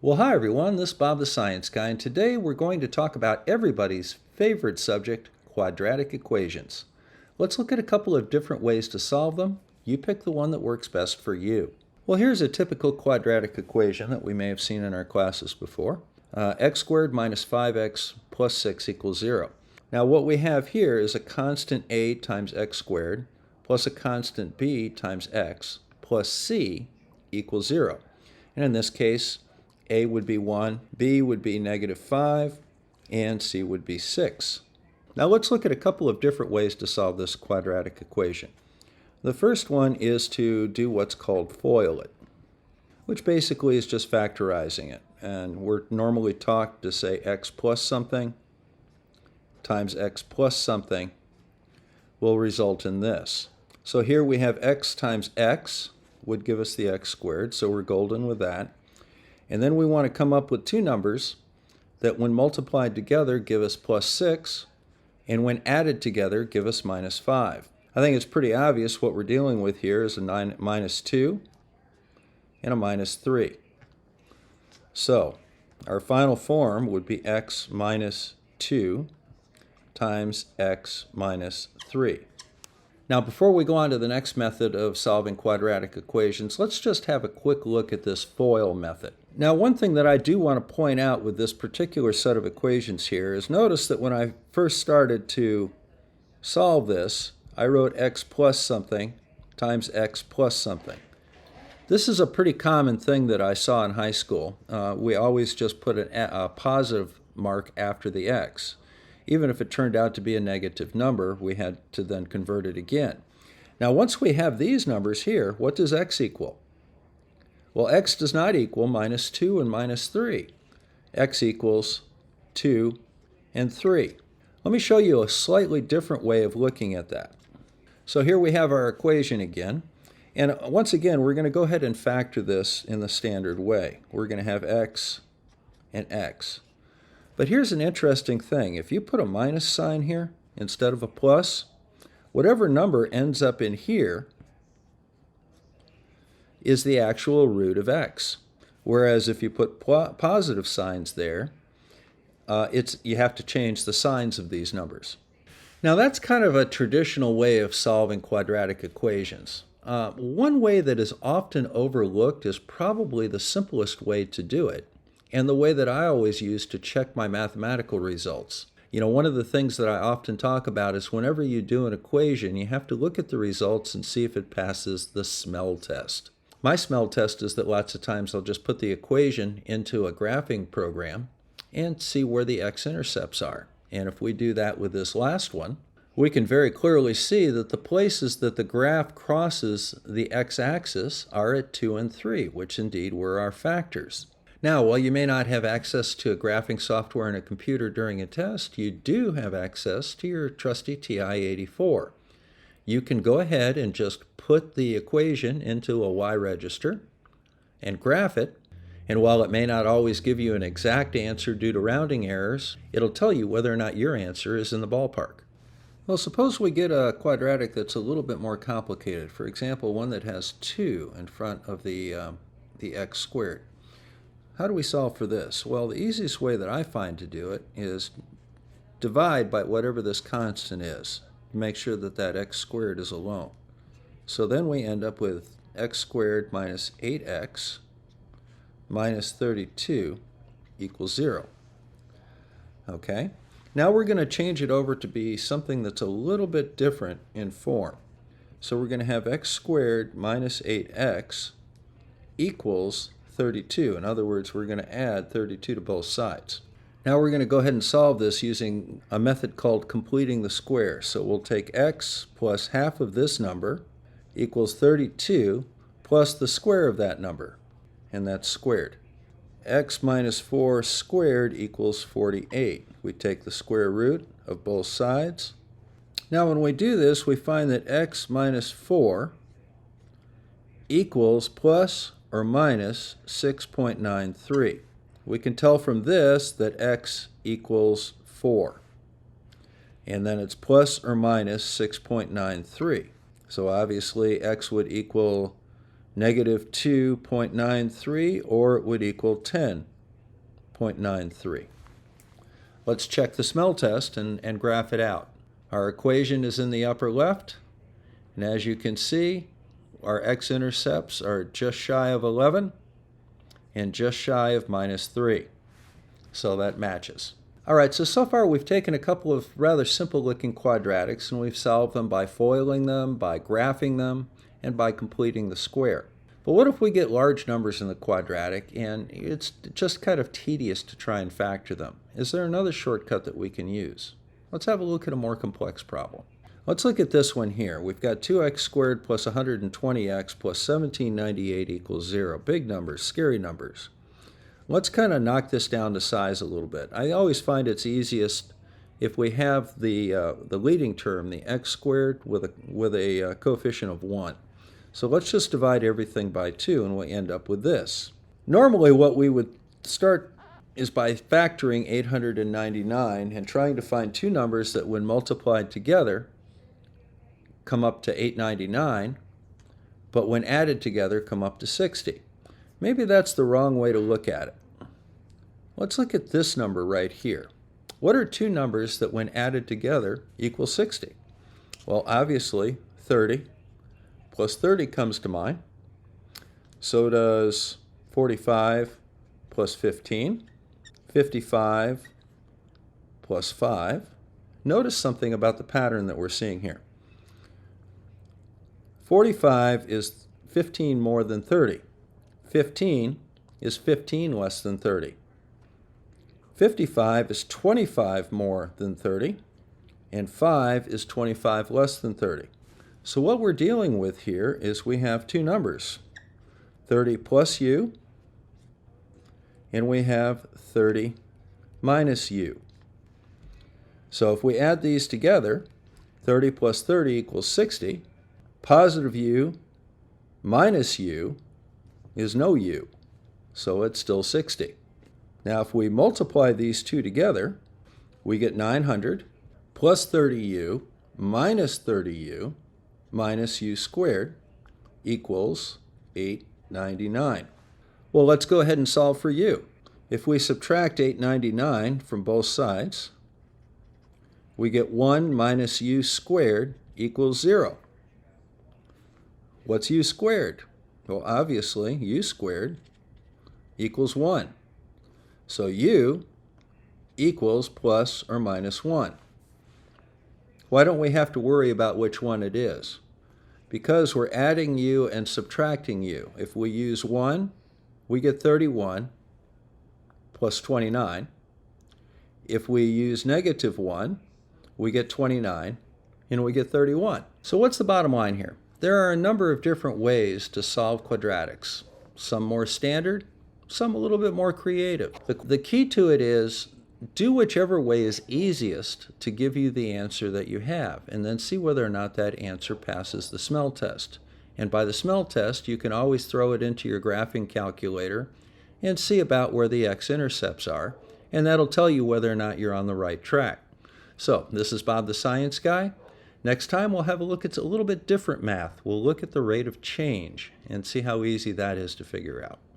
Well, hi everyone, this is Bob the Science Guy, and today we're going to talk about everybody's favorite subject, quadratic equations. Let's look at a couple of different ways to solve them. You pick the one that works best for you. Well, here's a typical quadratic equation that we may have seen in our classes before. X squared minus 5x plus 6 equals 0. Now what we have here is a constant a times x squared plus a constant b times x plus c equals 0. And in this case, a would be 1, b would be -5, and c would be 6. Now let's look at a couple of different ways to solve this quadratic equation. The first one is to do what's called FOIL it, which basically is just factorizing it. And we're normally taught to say x plus something times x plus something will result in this. So here we have x times x would give us the x squared, so we're golden with that. And then we want to come up with two numbers that when multiplied together give us plus 6, and when added together give us -5. I think it's pretty obvious what we're dealing with here is a -2 and a -3. So our final form would be x minus 2 times x minus 3. Now before we go on to the next method of solving quadratic equations, let's just have a quick look at this FOIL method. Now one thing that I do want to point out with this particular set of equations here is notice that when I first started to solve this, I wrote x plus something times x plus something. This is a pretty common thing that I saw in high school. We always just put a positive mark after the x. Even if it turned out to be a negative number, we had to then convert it again. Now once we have these numbers here, what does x equal? Well, x does not equal -2 and -3. X equals 2 and 3. Let me show you a slightly different way of looking at that. So here we have our equation again. And once again, we're going to go ahead and factor this in the standard way. We're going to have x and x. But here's an interesting thing. If you put a minus sign here instead of a plus, whatever number ends up in here is the actual root of x. Whereas if you put positive signs there, you have to change the signs of these numbers. Now that's kind of a traditional way of solving quadratic equations. One way that is often overlooked is probably the simplest way to do it, and the way that I always use to check my mathematical results. You know, one of the things that I often talk about is whenever you do an equation, you have to look at the results and see if it passes the smell test. My smell test is that lots of times I'll just put the equation into a graphing program and see where the x-intercepts are. And if we do that with this last one, we can very clearly see that the places that the graph crosses the x-axis are at 2 and 3, which indeed were our factors. Now, while you may not have access to a graphing software in a computer during a test, you do have access to your trusty TI-84. You can go ahead and just put the equation into a Y register and graph it, and while it may not always give you an exact answer due to rounding errors, it'll tell you whether or not your answer is in the ballpark. Well, suppose we get a quadratic that's a little bit more complicated. For example, one that has 2 in front of the x squared. How do we solve for this? Well, the easiest way that I find to do it is divide by whatever this constant is. Make sure that that x squared is alone. So then we end up with x squared minus 8x minus 32 equals 0. Okay? Now we're going to change it over to be something that's a little bit different in form. So we're going to have x squared minus 8x equals 32. In other words, we're going to add 32 to both sides. Now we're going to go ahead and solve this using a method called completing the square. So we'll take x plus half of this number equals 32 plus the square of that number, and that's squared. X minus 4 squared equals 48. We take the square root of both sides. Now when we do this, we find that x minus 4 equals plus or minus 6.93. We can tell from this that x equals 4. And then it's plus or minus 6.93. So obviously x would equal negative 2.93, or it would equal 10.93. Let's check the smell test and graph it out. Our equation is in the upper left, and as you can see, our x-intercepts are just shy of 11 and just shy of -3. So that matches. All right, so far we've taken a couple of rather simple looking quadratics and we've solved them by foiling them, by graphing them, and by completing the square. But what if we get large numbers in the quadratic and it's just kind of tedious to try and factor them? Is there another shortcut that we can use? Let's have a look at a more complex problem. Let's look at this one here. We've got 2x squared plus 120x plus 1798 equals 0. Big numbers, scary numbers. Let's kind of knock this down to size a little bit. I always find it's easiest if we have the leading term, the x squared, with a coefficient of 1. So let's just divide everything by 2 and we end up with this. Normally what we would start is by factoring 899 and trying to find two numbers that when multiplied together come up to 899, but when added together come up to 60. Maybe that's the wrong way to look at it. Let's look at this number right here. What are two numbers that when added together equal 60? Well, obviously 30 plus 30 comes to mind. So does 45 plus 15, 55 plus 5. Notice something about the pattern that we're seeing here. 45 is 15 more than 30. 15 is 15 less than 30. 55 is 25 more than 30, and 5 is 25 less than 30. So what we're dealing with here is we have two numbers, 30 plus u, and we have 30 minus u. So if we add these together, 30 plus 30 equals 60. Positive u minus u is no u, so it's still 60. Now if we multiply these two together, we get 900 plus 30u minus 30u minus u squared equals 899. Well, let's go ahead and solve for u. If we subtract 899 from both sides, we get 1 minus u squared equals 0. What's u squared? Well, obviously, u squared equals 1. So u equals plus or minus 1. Why don't we have to worry about which one it is? Because we're adding u and subtracting u. If we use 1, we get 31 plus 29. If we use negative 1, we get 29 and we get 31. So what's the bottom line here? There are a number of different ways to solve quadratics. Some more standard, some a little bit more creative. The key to it is do whichever way is easiest to give you the answer that you have, and then see whether or not that answer passes the smell test. And by the smell test, you can always throw it into your graphing calculator and see about where the x-intercepts are, and that'll tell you whether or not you're on the right track. So, this is Bob the Science Guy. Next time we'll have a look at a little bit different math. We'll look at the rate of change and see how easy that is to figure out.